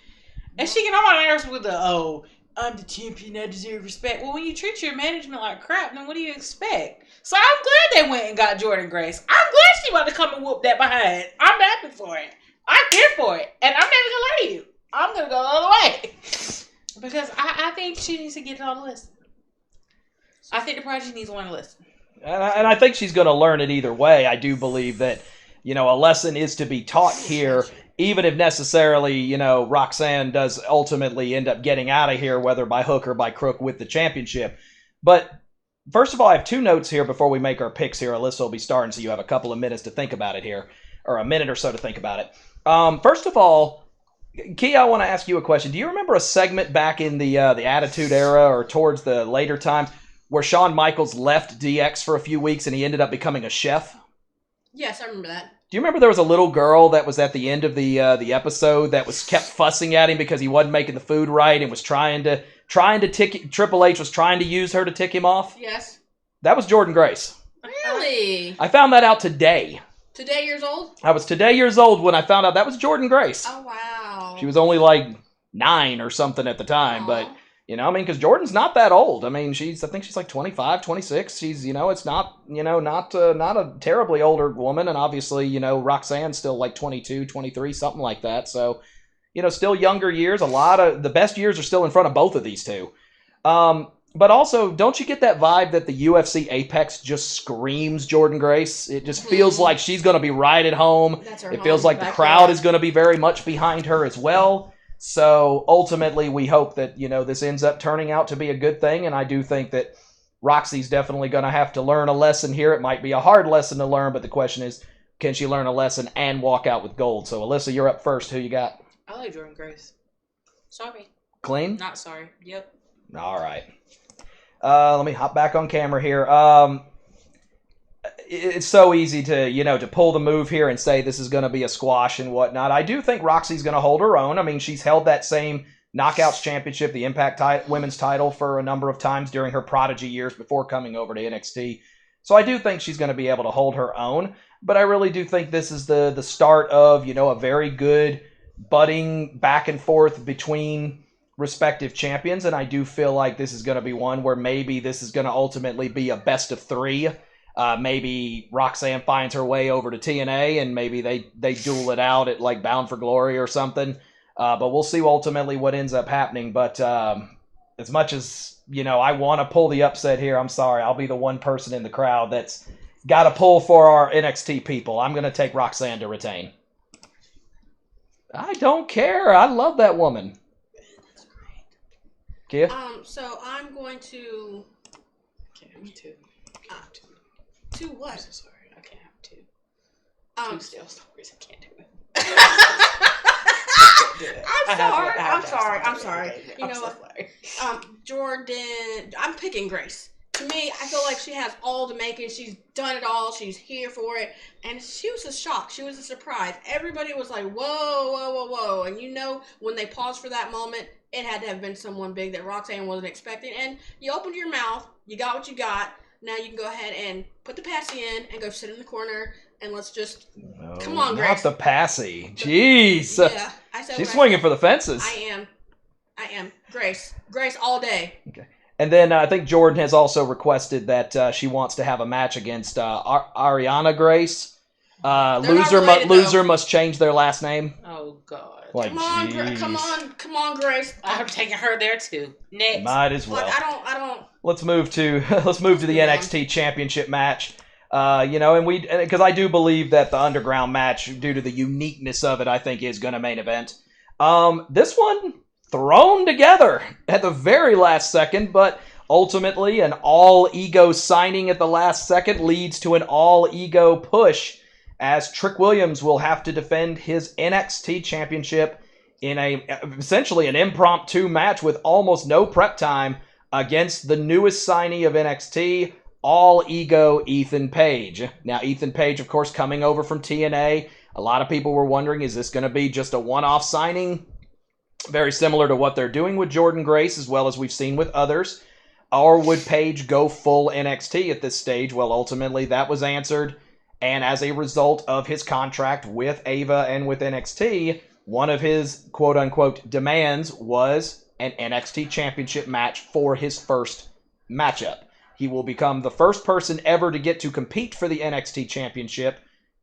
And she get on my nerves with I'm the champion, I deserve respect. Well, when you treat your management like crap, then what do you expect? So I'm glad they went and got Jordynne Grace. I'm glad she about to come and whoop that behind. I'm happy for it. I'm here for it. And I'm never going to let you. I'm going to go the other way. Because I think she needs to get it on the list. I think the Prodigy needs to learn to listen.
And I think she's going to learn it either way. I do believe that, a lesson is to be taught here, even if necessarily, Roxanne does ultimately end up getting out of here, whether by hook or by crook with the championship. But first of all, I have two notes here before we make our picks here. Alyssa will be starting, so you have a couple of minutes to think about it here, or a minute or so to think about it. First of all, Key, I want to ask you a question. Do you remember a segment back in the Attitude Era or towards the later times where Shawn Michaels left DX for a few weeks and he ended up becoming a chef?
Yes, I remember that.
Do you remember there was a little girl that was at the end of the episode that was kept fussing at him because he wasn't making the food right and was trying to tick Triple H was trying to use her to tick him off?
Yes.
That was Jordynne Grace.
Really?
I found that out today.
Today years old?
I was today years old when I found out that was Jordynne Grace.
Oh, wow.
She was only like 9 or something at the time, but because Jordynne's not that old. I mean, I think she's like 25, 26. She's, it's not, not a terribly older woman. And obviously, Roxanne's still like 22, 23, something like that. So, still younger years. A lot of the best years are still in front of both of these two. But also, don't you get that vibe that the UFC Apex just screams Jordynne Grace? It just feels like she's going to be right at home. It feels like the crowd is going to be very much behind her as well. So ultimately, we hope that, this ends up turning out to be a good thing. And I do think that Roxy's definitely going to have to learn a lesson here. It might be a hard lesson to learn, but the question is, can she learn a lesson and walk out with gold? So Alyssa, you're up first. Who you got?
I like Jordynne Grace. Sorry.
Clean?
Not sorry. Yep.
All right. Let me hop back on camera here. It's so easy to, to pull the move here and say this is going to be a squash and whatnot. I do think Roxy's going to hold her own. I mean, she's held that same Knockouts Championship, the Impact women's title, for a number of times during her prodigy years before coming over to NXT. So I do think she's going to be able to hold her own. But I really do think this is the start of, a very good budding back and forth between respective champions, and I do feel like this is going to be one where maybe this is going to ultimately be a best of 3. Maybe Roxanne finds her way over to TNA, and maybe they duel it out at like Bound for Glory or something. But we'll see ultimately what ends up happening. But as much as I want to pull the upset here, I'm sorry, I'll be the one person in the crowd that's got to pull for our NXT people. I'm going to take Roxanne to retain. I don't care. I love that woman. Kia?
So I'm going to...
Can't have 2.
Two what?
I'm so sorry. I can't have 2. 2 stale stories. I can't do it. I'm sorry. You know what? Jordynne... I'm picking Grace. To me, I feel like she has all the makings. She's done it all. She's here for it. And she was a shock. She was a surprise. Everybody was like, whoa. And when they paused for that moment, it had to have been someone big that Roxanne wasn't expecting. And you opened your mouth. You got what you got. Now you can go ahead and put the passy in and go sit in the corner. And let's just... come on, Grace.
Not the passy. Jeez.
Yeah. I said
she's swinging for the fences.
I am. Grace all day.
Okay. And then I think Jordynne has also requested that she wants to have a match against Ariana Grace. Loser must change their last name.
Oh, God.
Like,
come on, Grace.
I'm taking her there, too. Next.
Might as well.
Like, I don't...
Let's move to the NXT Championship match. Because I do believe that the Underground match, due to the uniqueness of it, I think is going to main event. This one... thrown together at the very last second, but ultimately an all-ego signing at the last second leads to an all-ego push, as Trick Williams will have to defend his NXT Championship in essentially an impromptu match with almost no prep time against the newest signee of NXT, all-ego Ethan Page. Now, Ethan Page, of course, coming over from TNA. A lot of people were wondering, is this going to be just a one-off signing? Very similar to what they're doing with Jordynne Grace, as well as we've seen with others. Or would Page go full NXT at this stage? Well, ultimately, that was answered. And as a result of his contract with Ava and with NXT, one of his quote-unquote demands was an NXT Championship match for his first matchup. He will become the first person ever to get to compete for the NXT Championship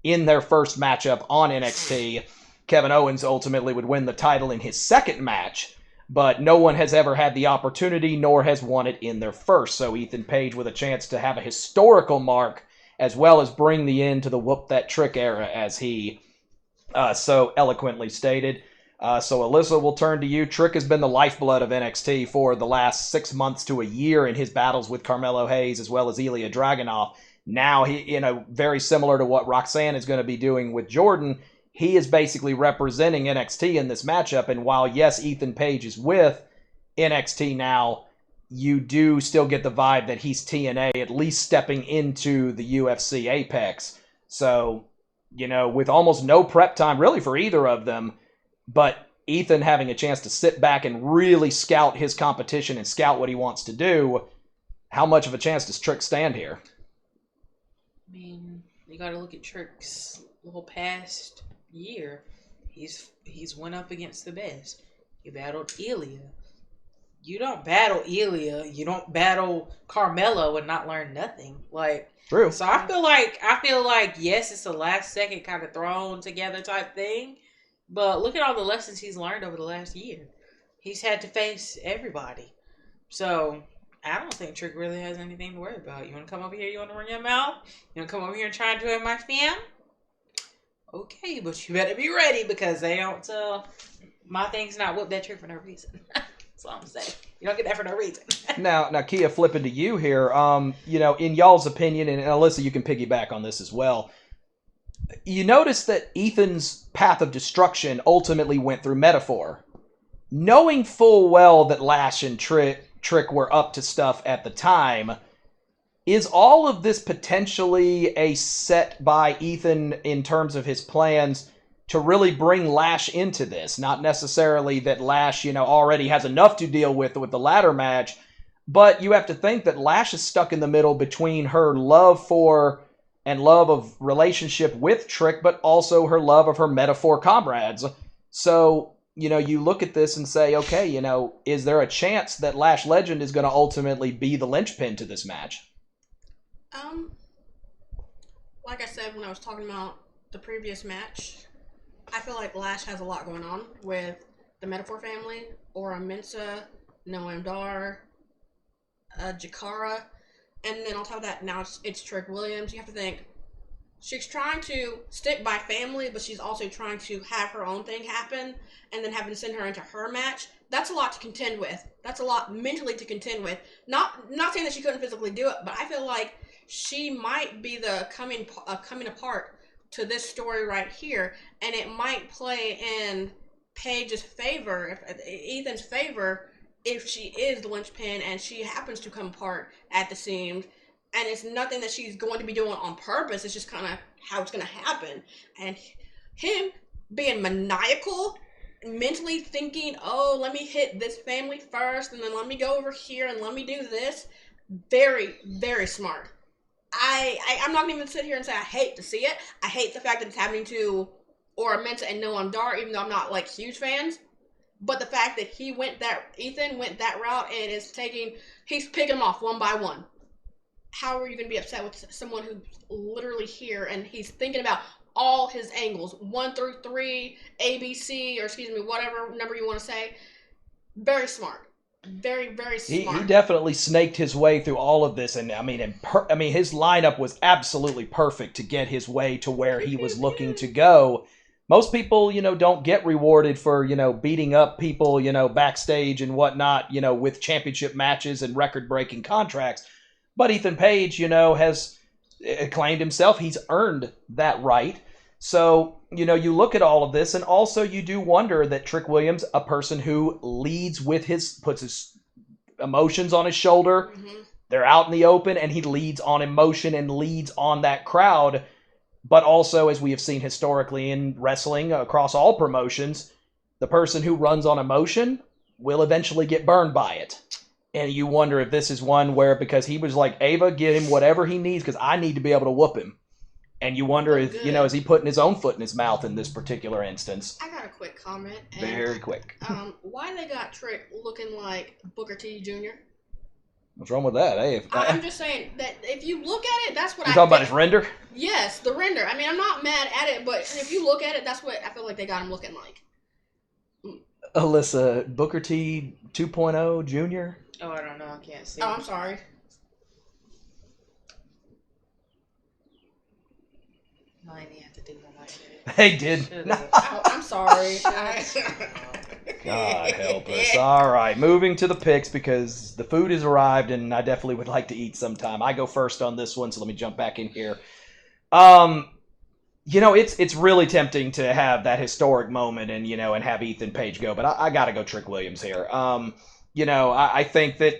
in their first matchup on NXT. Kevin Owens ultimately would win the title in his second match, but no one has ever had the opportunity nor has won it in their first. So Ethan Page with a chance to have a historical mark as well as bring the end to the Whoop That Trick era, as he so eloquently stated. So Alyssa, we'll turn to you. Trick has been the lifeblood of NXT for the last 6 months to a year in his battles with Carmelo Hayes as well as Ilya Dragunov. Now, he, very similar to what Roxanne is going to be doing with Jordynne, he is basically representing NXT in this matchup. And while, yes, Ethan Page is with NXT now, you do still get the vibe that he's TNA, at least stepping into the UFC Apex. So, with almost no prep time really for either of them, but Ethan having a chance to sit back and really scout his competition and scout what he wants to do, how much of a chance does Trick stand here?
I mean, you got to look at Trick's little past year. He's went up against the best. He battled Ilya. You don't battle Ilya. You don't battle Carmelo and not learn nothing.
True.
So I feel like yes, it's a last second kind of thrown together type thing. But look at all the lessons he's learned over the last year. He's had to face everybody. So I don't think Trick really has anything to worry about. You want to come over here? You want to run your mouth? You want to come over here and try and join my fam? Okay, but you better be ready because they don't. My thing's not whoop that Trick for no reason. That's all I'm saying. You don't get that for no reason.
Now, Kia, flipping to you here. In y'all's opinion, and Alyssa, you can piggyback on this as well. You notice that Ethan's path of destruction ultimately went through metaphor. Knowing full well that Lash and Trick were up to stuff at the time, is all of this potentially a set by Ethan in terms of his plans to really bring Lash into this? Not necessarily that Lash, already has enough to deal with the ladder match, but you have to think that Lash is stuck in the middle between her love for and love of relationship with Trick, but also her love of her metaphor comrades. So, you look at this and say, okay, is there a chance that Lash Legend is going to ultimately be the linchpin to this match?
Like I said when I was talking about the previous match, I feel like Lash has a lot going on with the Metaphor family, Aura Mensa, Noam Dar, Jakara, and then on top of that, now it's Trick Williams. You have to think, she's trying to stick by family, but she's also trying to have her own thing happen, and then having to send her into her match. That's a lot to contend with. That's a lot mentally to contend with. Not saying that she couldn't physically do it, but I feel like she might be the coming apart to this story right here, and it might play in Paige's favor, Ethan's favor, if she is the linchpin and she happens to come apart at the seams. And it's nothing that she's going to be doing on purpose. It's just kind of how it's going to happen. And him being maniacal, mentally thinking, oh, let me hit this family first, and then let me go over here, and let me do this. Very, very smart. I'm not going to even sit here and say I hate to see it. I hate the fact that it's happening to Aura Mensa and Noam Dar, even though I'm not, huge fans. But the fact that Ethan went that route and he's picking them off one by one. How are you going to be upset with someone who's literally here and he's thinking about all his angles, 1 through 3, ABC, or whatever number you want to say? Very smart. Very, very smart.
He definitely snaked his way through all of this, and his lineup was absolutely perfect to get his way to where he was looking to go. Most people, don't get rewarded for, beating up people, backstage and whatnot, with championship matches and record-breaking contracts. But Ethan Page, has claimed himself. He's earned that right. So, you look at all of this, and also you do wonder that Trick Williams, a person who leads puts his emotions on his shoulder. Mm-hmm. They're out in the open, and he leads on emotion and leads on that crowd. But also, as we have seen historically in wrestling across all promotions, the person who runs on emotion will eventually get burned by it. And you wonder if this is one where, because he was like, Ava, get him whatever he needs because I need to be able to whoop him. And you wonder if, is he putting his own foot in his mouth in this particular instance?
I got a quick comment.
Very quick.
Why they got Trick looking like Booker T. Jr.?
What's wrong with that? Hey,
I'm just saying that if you look at it, that's what
you're talking about his render?
Yes, the render. I mean, I'm not mad at it, but if you look at it, that's what I feel like they got him looking like.
Alyssa, Booker T 2.0 Jr.?
Oh, I don't know. I can't see.
Oh, I'm sorry.
I didn't have to do one like that.
They did.
Oh, I'm sorry.
God help us. All right, moving to the picks because the food has arrived and I definitely would like to eat sometime. I go first on this one, so let me jump back in here. it's really tempting to have that historic moment and and have Ethan Page go, but I got to go Trick Williams here. I think that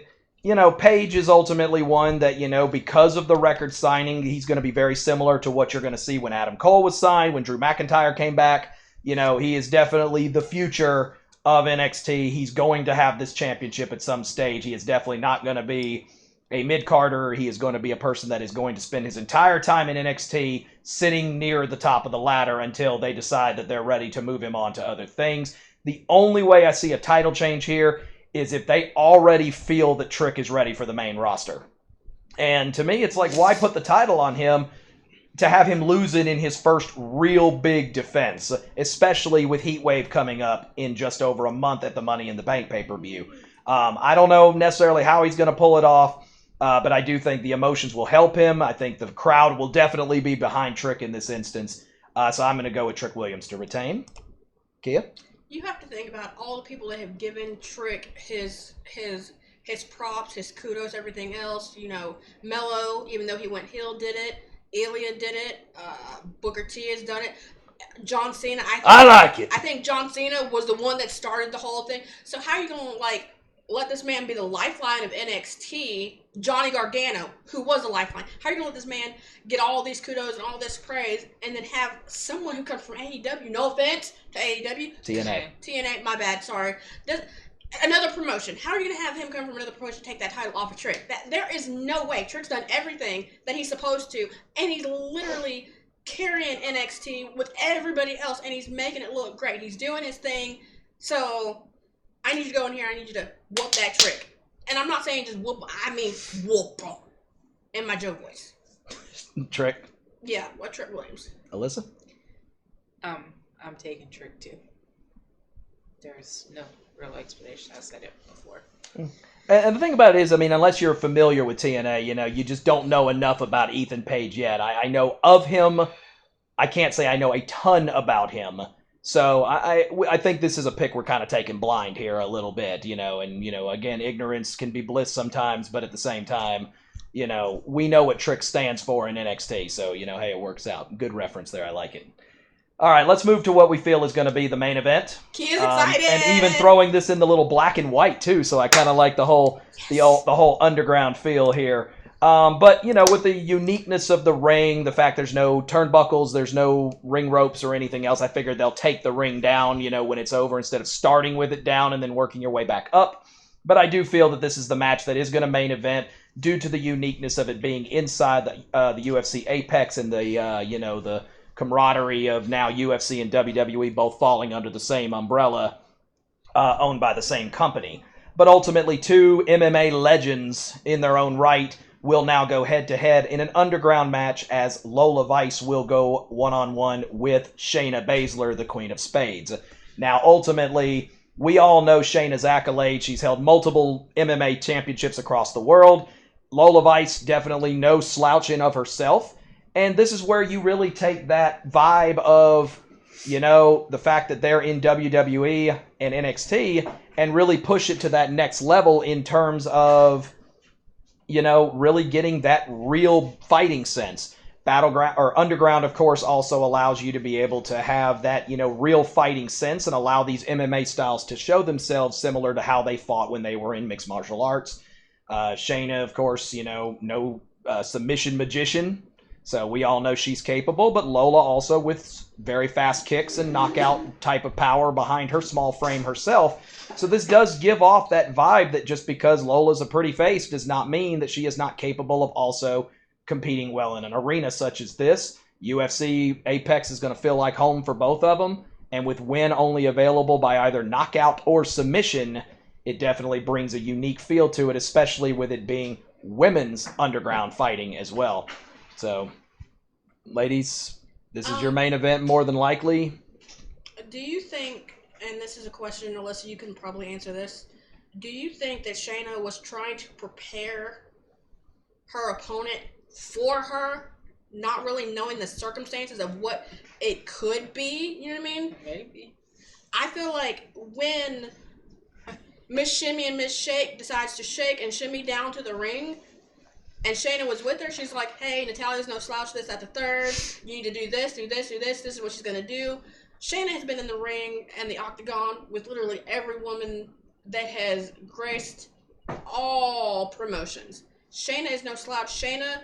Page is ultimately one that because of the record signing, he's going to be very similar to what you're going to see when Adam Cole was signed, when Drew McIntyre came back. He is definitely the future of NXT. He's going to have this championship at some stage. He is definitely not going to be a mid-carder. He is going to be a person that is going to spend his entire time in NXT sitting near the top of the ladder until they decide that they're ready to move him on to other things. The only way I see a title change here is if they already feel that Trick is ready for the main roster. And to me, it's like, why put the title on him to have him lose it in his first real big defense, especially with Heatwave coming up in just over a month at the Money in the Bank pay-per-view. I don't know necessarily how he's going to pull it off, but I do think the emotions will help him. I think the crowd will definitely be behind Trick in this instance. So I'm going to go with Trick Williams to retain. Kia?
You have to think about all the people that have given Trick his props, his kudos, everything else. Mello, even though he went heel, did it. Ilya did it. Booker T has done it. John Cena.
I like it.
I think John Cena was the one that started the whole thing. So how are you going to let this man be the lifeline of NXT? Johnny Gargano, who was a lifeline. How are you going to let this man get all these kudos and all this praise, and then have someone who comes from AEW? No offense to AEW. TNA. My bad. Sorry. Another promotion. How are you going to have him come from another promotion to take that title off of Trick? There is no way. Trick's done everything that he's supposed to, and he's literally carrying NXT with everybody else, and he's making it look great. He's doing his thing. So I need you to go in here. I need you to whoop that Trick. And I'm not saying just whoop. I mean whoop in my Joe voice.
Trick.
Yeah, what Trick Williams?
Alyssa?
I'm taking Trick too. There's no real explanation. I said it before.
And the thing about it is, unless you're familiar with TNA, you just don't know enough about Ethan Page yet. I know of him. I can't say I know a ton about him. So I think this is a pick we're kind of taking blind here a little bit, and, again, ignorance can be bliss sometimes, but at the same time, we know what Trick stands for in NXT. So, hey, it works out. Good reference there. I like it. All right, let's move to what we feel is going to be the main event.
Kia's excited,
and even throwing this in the little black and white too. So I kind of like the whole underground feel here. But with the uniqueness of the ring, the fact there's no turnbuckles, there's no ring ropes or anything else, I figured they'll take the ring down, when it's over, instead of starting with it down and then working your way back up. But I do feel that this is the match that is going to main event due to the uniqueness of it being inside the UFC Apex and the camaraderie of now UFC and WWE both falling under the same umbrella, owned by the same company. But ultimately, two MMA legends in their own right will now go head-to-head in an underground match, as Lola Vice will go one-on-one with Shayna Baszler, the Queen of Spades. Now, ultimately, we all know Shayna's accolades. She's held multiple MMA championships across the world. Lola Vice, definitely no slouching of herself. And this is where you really take that vibe of, the fact that they're in WWE and NXT and really push it to that next level in terms of, really getting that real fighting sense. Battleground or Underground, of course, also allows you to be able to have that, real fighting sense and allow these MMA styles to show themselves similar to how they fought when they were in mixed martial arts. Shayna, of course, no submission magician. So we all know she's capable, but Lola also with very fast kicks and knockout type of power behind her small frame herself. So this does give off that vibe that just because Lola's a pretty face does not mean that she is not capable of also competing well in an arena such as this. UFC Apex is going to feel like home for both of them. And with win only available by either knockout or submission, it definitely brings a unique feel to it, especially with it being women's underground fighting as well. So, ladies, this is your main event more than likely.
Do you think, and this is a question, Alyssa, you can probably answer this. Do you think that Shayna was trying to prepare her opponent for her, not really knowing the circumstances of what it could be? You know what I mean?
Maybe.
I feel like when Miss Shimmy and Miss Shake decides to shake and shimmy down to the ring, and Shayna was with her, she's like, hey, Natalya's no slouch, this at the third. You need to do this, do this, do this. This is what she's going to do. Shayna has been in the ring and the octagon with literally every woman that has graced all promotions. Shayna is no slouch. Shayna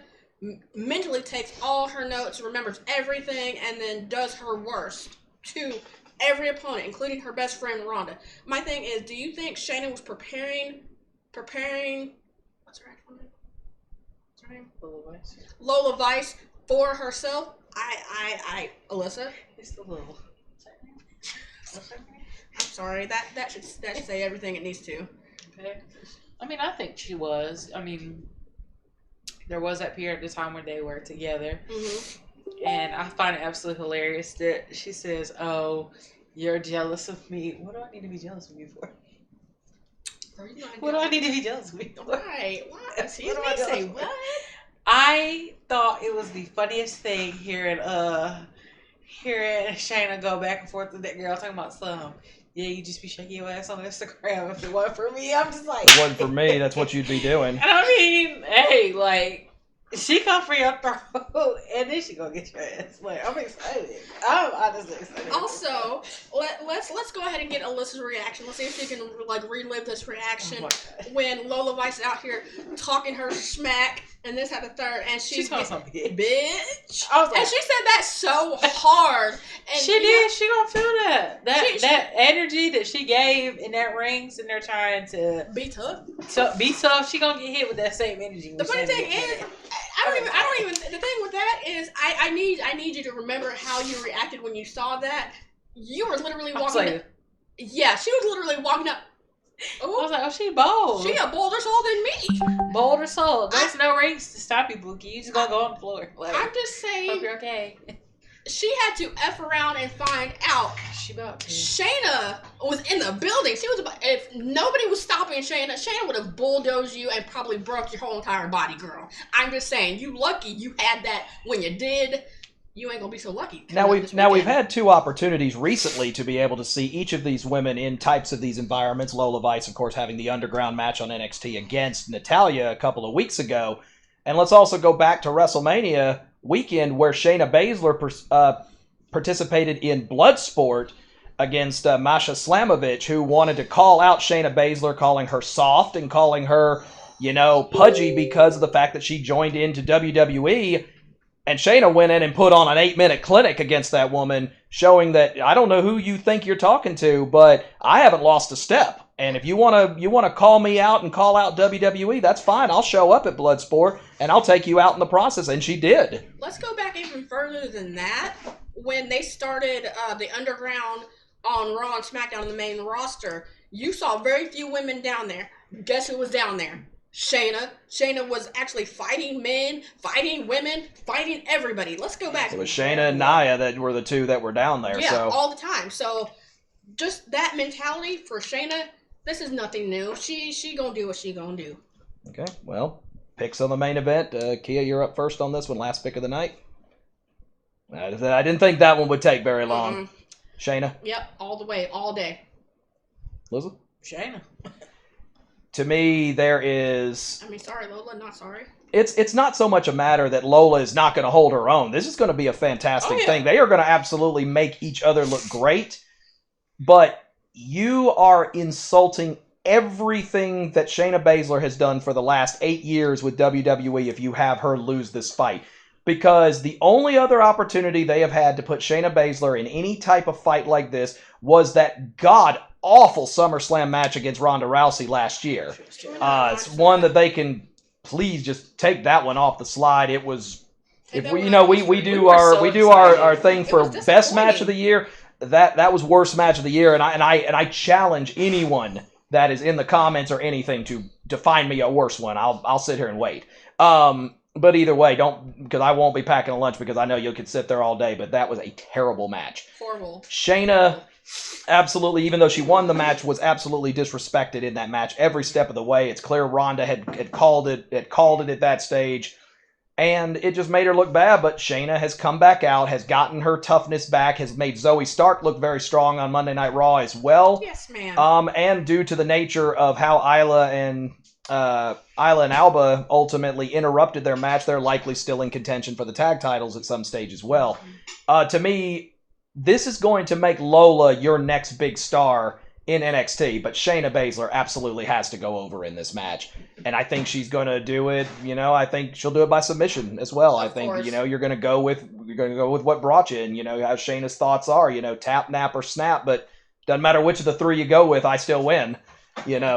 mentally takes all her notes, remembers everything, and then does her worst to every opponent, including her best friend Ronda. My thing is, do you think Shayna was preparing? What's her actual name? What's her name? Lola Vice for herself. Alyssa.
It's the little.
I'm sorry. That should say everything it needs to.
Okay. I mean, I think she was. I mean, there was that period of time when they were together.
Mm-hmm.
And I find it absolutely hilarious that she says, oh, you're jealous of me. What do I need to be jealous of you for? What do I need to be jealous of you for?
Right. What? Excuse me, say what?
I thought it was the funniest thing hearing Shayna go back and forth with that girl talking about some. Yeah, you just be shaking your ass on Instagram. If it wasn't for me, I'm just like.
If it wasn't for me, that's what you'd be doing.
And I mean, hey, like, she come for your throat, and then she gonna get your ass. Like, I'm excited. I'm honestly excited.
Also, let's go ahead and get Alyssa's reaction. Let's see if she can like relive this reaction when Lola Vice is out here talking her smack, and this had the third, and she's
going something,
bitch.
I was like,
and she said that so hard. And
she did. She gonna feel that. That energy that she gave in that ring, sitting there trying to
be tough.
So be tough. She gonna get hit with that same energy.
The funny thing is, I don't even. The thing with that is, I need you to remember how you reacted when you saw that. You were literally walking. Yeah, she was literally walking up. Ooh,
I was like, oh, she bold.
She a bolder soul than me.
Bolder soul. There's no race to stop you, Bookie. You just gonna go on the floor. Like,
I'm just saying.
Hope you're okay.
She had to F around and find out.
She about to.
Shayna was in the building. She was about. If nobody was stopping Shayna would have bulldozed you and probably broke your whole entire body, girl. I'm just saying, you lucky you had that when you did. You ain't gonna be so lucky.
Now we've had two opportunities recently to be able to see each of these women in types of these environments. Lola Vice, of course, having the underground match on NXT against Natalya a couple of weeks ago. And let's also go back to WrestleMania weekend where Shayna Baszler participated in Bloodsport against Masha Slamovich, who wanted to call out Shayna Baszler, calling her soft and calling her, pudgy because of the fact that she joined into WWE. And Shayna went in and put on an 8-minute clinic against that woman, showing that I don't know who you think you're talking to, but I haven't lost a step. And if you want to call me out and call out WWE, that's fine. I'll show up at Bloodsport and I'll take you out in the process. And she did.
Let's go back even further than that. When they started the Underground on Raw and SmackDown on the main roster, you saw very few women down there. Guess who was down there? Shayna. Shayna was actually fighting men, fighting women, fighting everybody. Let's go back.
It was Shayna and Nia that were the two that were down there.
Yeah,
so.
all the time. So just that mentality for Shayna, this is nothing new. She gonna do what she gonna do.
Okay, well, picks on the main event. Kia, you're up first on this one. Last pick of the night. I didn't think that one would take very long. Shayna?
Yep, all the way, all day.
Lizzie?
Shayna.
To me, there is...
sorry, Lola, not sorry.
It's not so much a matter that Lola is not going to hold her own. This is going to be a fantastic thing. They are going to absolutely make each other look great. But you are insulting everything that Shayna Baszler has done for the last 8 years with WWE if you have her lose this fight. Because the only other opportunity they have had to put Shayna Baszler in any type of fight like this was that god-awful SummerSlam match against Ronda Rousey last year. It's one that they can please just take that one off the slide. It was, if we do our thing for best match of the year. That was worst match of the year, and I challenge anyone that is in the comments or anything to find me a worse one. I'll sit here and wait. But either way, because I won't be packing a lunch because I know you could sit there all day, but that was a terrible match.
Horrible.
Shayna, absolutely, even though she won the match, was absolutely disrespected in that match every step of the way. It's clear Ronda had called it at that stage, and it just made her look bad, but Shayna has come back out, has gotten her toughness back, has made Zoe Stark look very strong on Monday Night Raw as well.
Yes, ma'am.
And due to the nature of how Isla and Isla and Alba ultimately interrupted their match, they're likely still in contention for the tag titles at some stage as well. To me, this is going to make Lola your next big star in NXT, but Shayna Baszler absolutely has to go over in this match. And I think she's going to do it, I think she'll do it by submission as well. I think,
course.
you're going to go with what brought you in, how Shayna's thoughts are, tap, nap, or snap, but doesn't matter which of the three you go with, I still win.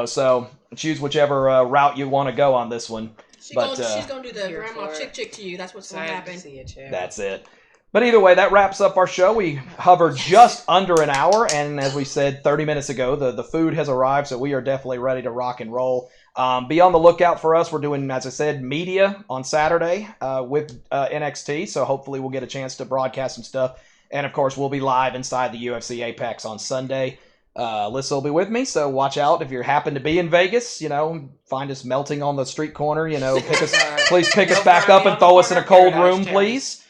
So choose whichever route you want to go on this one.
She's going to do the
Here
grandma
for it.
chick to you. That's what's going to
Excited to
happen.
see it, Chad.
That's it. But either way, that wraps up our show. We hovered just under an hour, and as we said 30 minutes ago, the food has arrived, so we are definitely ready to rock and roll. Be on the lookout for us. We're doing, as I said, media on Saturday with NXT, so hopefully we'll get a chance to broadcast some stuff. And, of course, we'll be live inside the UFC Apex on Sunday. Alyssa will be with me, so watch out if you happen to be in Vegas. Find us melting on the street corner. Please pick us back up and throw us in a cold room, please.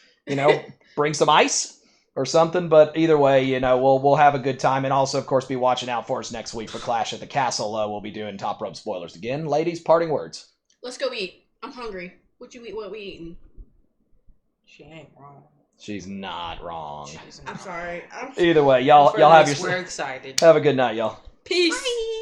Bring some ice or something. But either way, we'll have a good time, and also, of course, be watching out for us next week for Clash at the Castle. We'll be doing Top Rope spoilers again. Ladies, parting words.
Let's go eat. I'm hungry. What you eat? What we eating?
She ain't wrong.
She's not wrong.
I'm sorry.
Either way, y'all have
We're
yourself.
excited.
Have a good night, y'all.
Peace. Bye.